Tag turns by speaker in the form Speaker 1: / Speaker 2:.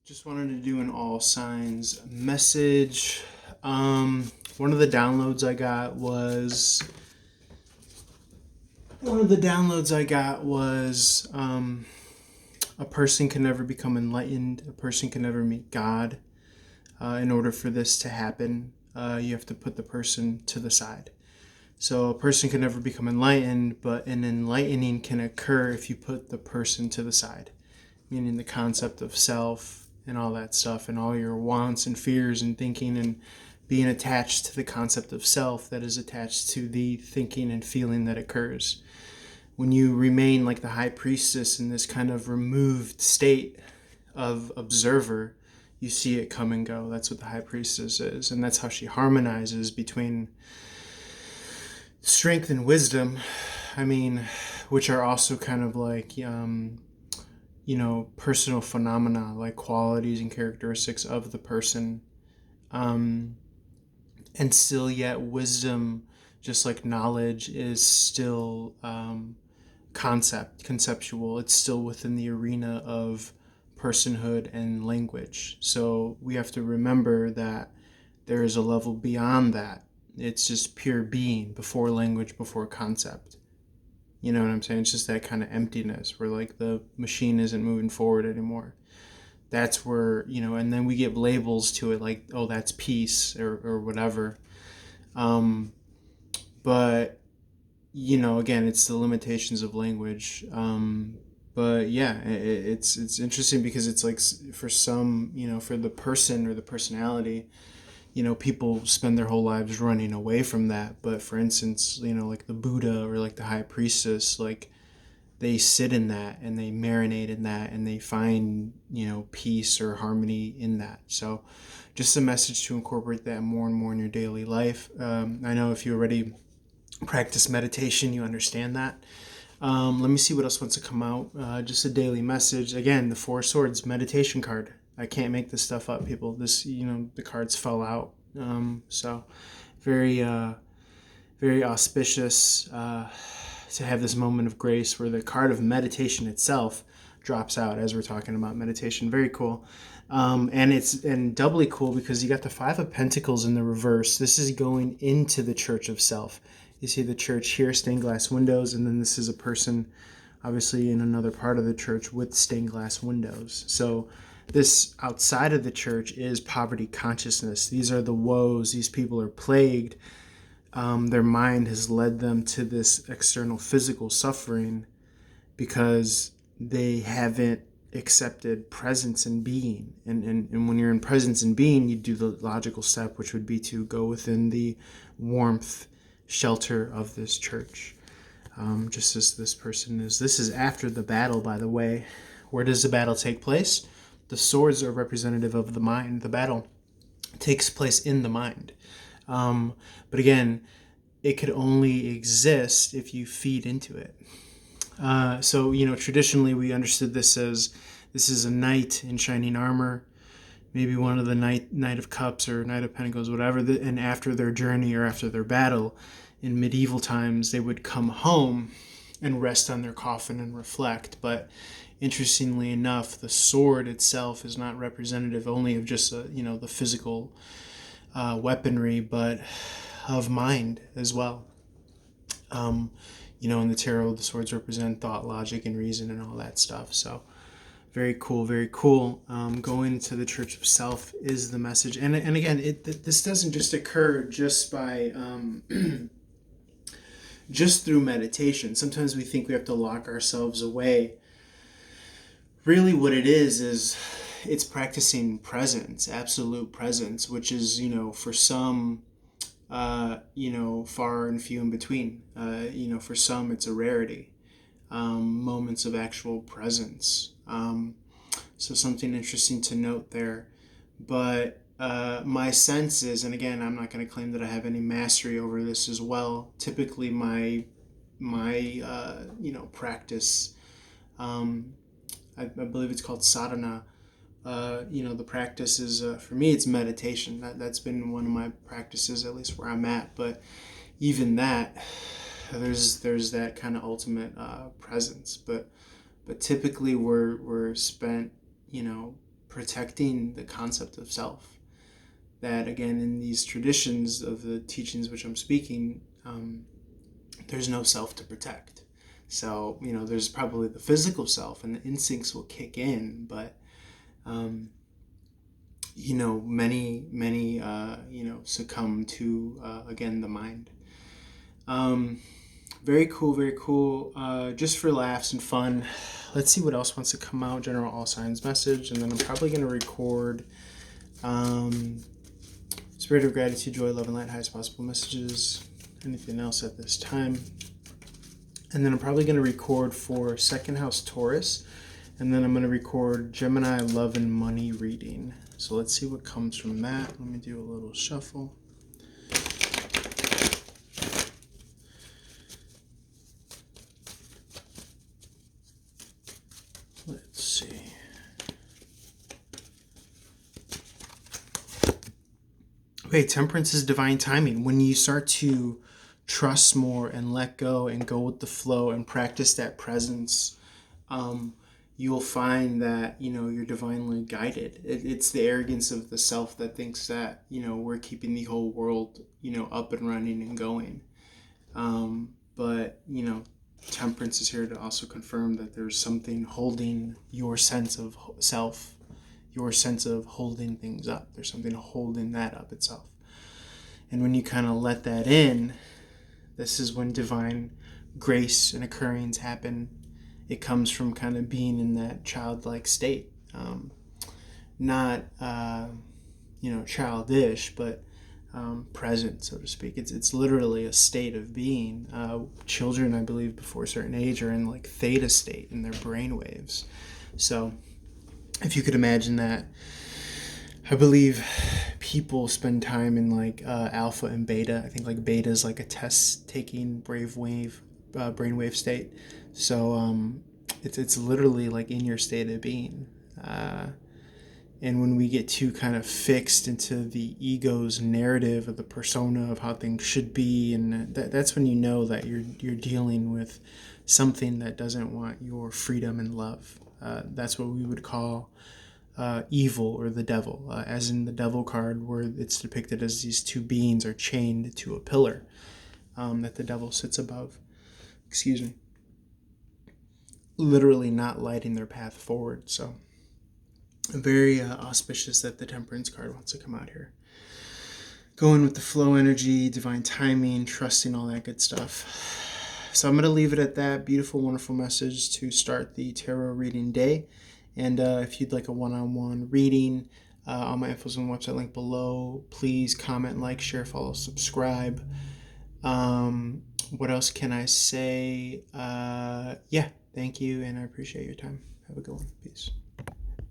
Speaker 1: Just wanted to do an all signs message. One of the downloads I got was a person can never become enlightened. A person can never meet God. In order for this to happen, you have to put the person to the side. So a person can never become enlightened, but an enlightening can occur if you put the person to the side, meaning the concept of self and all that stuff and all your wants and fears and thinking and being attached to the concept of self that is attached to the thinking and feeling that occurs. When you remain like the high priestess in this kind of removed state of observer, you see it come and go. That's what the high priestess is. And that's how she harmonizes between strength and wisdom. I mean, which are also kind of like, personal phenomena, like qualities and characteristics of the person. Um, and still, yet, wisdom, just like knowledge, is still conceptual. It's still within the arena of personhood and language. So we have to remember that there is a level beyond that. It's just pure being before language, before concept. You know what I'm saying? It's just that kind of emptiness where like the machine isn't moving forward anymore. That's where, and then we give labels to it like, oh, that's peace or whatever. Um, but, again, it's the limitations of language. But yeah, it's interesting because it's like for some, for the person or the personality, people spend their whole lives running away from that. But for instance, like the Buddha or like the high priestess, like they sit in that and they marinate in that and they find, peace or harmony in that. So just a message to incorporate that more and more in your daily life. I know if you already practice meditation, you understand that. Let me see what else wants to come out. Just a daily message. Again, the Four Swords meditation card. I can't make this stuff up, people. This, the cards fell out. So very, very auspicious to have this moment of grace where the card of meditation itself drops out as we're talking about meditation. Very cool. And it's doubly cool because you got the Five of Pentacles in the reverse. This is going into the Church of Self. You see the church here, stained glass windows, and then this is a person obviously in another part of the church with stained glass windows. So this outside of the church is poverty consciousness. These are the woes. These people are plagued. Their mind has led them to this external physical suffering because they haven't accepted presence and being. And when you're in presence and being, you do the logical step, which would be to go within the warmth, shelter of this church. Just as this person is. This is after the battle, by the way. Where does the battle take place? The swords are representative of the mind. The battle takes place in the mind. But again, it could only exist if you feed into it. So, traditionally we understood this as this is a knight in shining armor, maybe one of the knight of cups or knight of pentacles, whatever. And after their journey or after their battle in medieval times, they would come home and rest on their coffin and reflect. But interestingly enough, the sword itself is not representative only of just the physical weaponry, but of mind as well. In the tarot, the swords represent thought, logic, and reason and all that stuff. So very cool, very cool. Going to the Church of Self is the message. And again, this doesn't just occur just by just through meditation. Sometimes we think we have to lock ourselves away. Really what it is it's practicing presence, absolute presence, which is, for some, far and few in between. For some, it's a rarity. Moments of actual presence. So something interesting to note there. But my sense is, and again, I'm not going to claim that I have any mastery over this as well. Typically, my practice, I believe it's called sadhana. The practice is, for me, it's meditation. That's been one of my practices, at least where I'm at. But even that, there's that kind of ultimate presence. But typically we're spent, protecting the concept of self. That again, in these traditions of the teachings which I'm speaking, there's no self to protect. So, there's probably the physical self and the instincts will kick in, but, many, succumb to, again, the mind. Very cool, very cool. Just for laughs and fun, let's see what else wants to come out. General all signs message, and then I'm probably going to record spirit of gratitude, joy, love, and light, highest possible messages. Anything else at this time? And then I'm probably going to record for second house Taurus, and then I'm going to record Gemini love and money reading. So let's see what comes from that. Let me do a little shuffle. Let's see. Okay, temperance is divine timing. When you start to trust more and let go and go with the flow and practice that presence, you'll find that, you're divinely guided. It's the arrogance of the self that thinks that, we're keeping the whole world, up and running and going. But, temperance is here to also confirm that there's something holding your sense of self, your sense of holding things up. There's something holding that up itself. And when you kind of let that in, this is when divine grace and occurrings happen. It comes from kind of being in that childlike state. Not, childish, but present, so to speak. It's literally a state of being. Children, I believe, before a certain age are in like theta state in their brain waves. So if you could imagine that, I believe people spend time in like alpha and beta. I think like beta is like a test-taking brainwave state. So it's literally like in your state of being. And when we get too kind of fixed into the ego's narrative of the persona of how things should be, and that's when you know that you're dealing with something that doesn't want your freedom and love. That's what we would call evil or the devil, as in the devil card where it's depicted as these two beings are chained to a pillar that the devil sits above. Excuse me. Literally not lighting their path forward. So very auspicious that the temperance card wants to come out here. Going with the flow energy, divine timing, trusting, all that good stuff. So I'm going to leave it at that. Beautiful, wonderful message to start the tarot reading day. And if you'd like a one-on-one reading, all my info's on the website link below. Please comment, like, share, follow, subscribe. What else can I say? Thank you, and I appreciate your time. Have a good one. Peace.